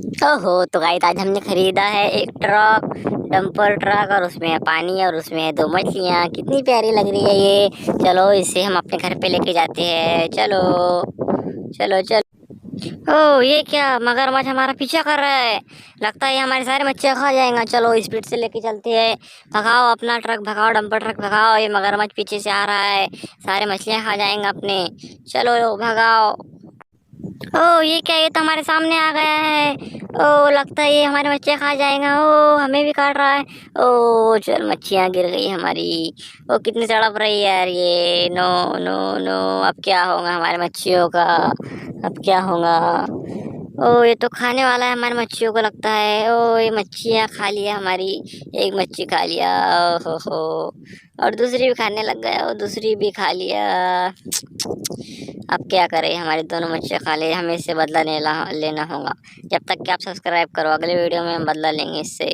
ओहो, तो गाइस आज हमने खरीदा है एक ट्रक, डंपर ट्रक, और उसमें है पानी और उसमें है दो मछलियाँ। कितनी प्यारी लग रही है ये। चलो इसे हम अपने घर पे लेके जाते हैं। चलो चलो चलो। ओह, ये क्या मगरमच्छ हमारा पीछा कर रहा है। लगता है ये हमारे सारे मच्छियाँ खा जाएगा। चलो स्पीड से लेके चलते हैं। भगाओ अपना ट्रक, भगाओ डंपर ट्रक भगाओ। ये मगरमच्छ पीछे से आ रहा है, सारे मछलियाँ खा जाएंगे अपने। चलो भगाओ। ओह, ये क्या, ये तो हमारे सामने आ गया है। ओह, लगता है ये हमारे मच्छियाँ खा जाएगा। ओह, हमें भी काट रहा है। ओह चल, मच्छियाँ गिर गई हमारी। ओ कितनी तड़प रही है यार ये। नो नो नो, अब क्या होगा हमारे मच्छियों का। अब क्या होगा। ओह, ये तो खाने वाला है हमारे मच्छियों को लगता है। ओह, ये मच्छियाँ खा लिया हमारी। एक मच्छी खा लिया। ओहो हो, और दूसरी भी खाने लग गया। और दूसरी भी खा लिया। अब क्या करें, हमारी दोनों मच्छियाँ खा ले। हमें इससे बदला लेना होगा। जब तक कि आप सब्सक्राइब करो, अगले वीडियो में हम बदला लेंगे इससे।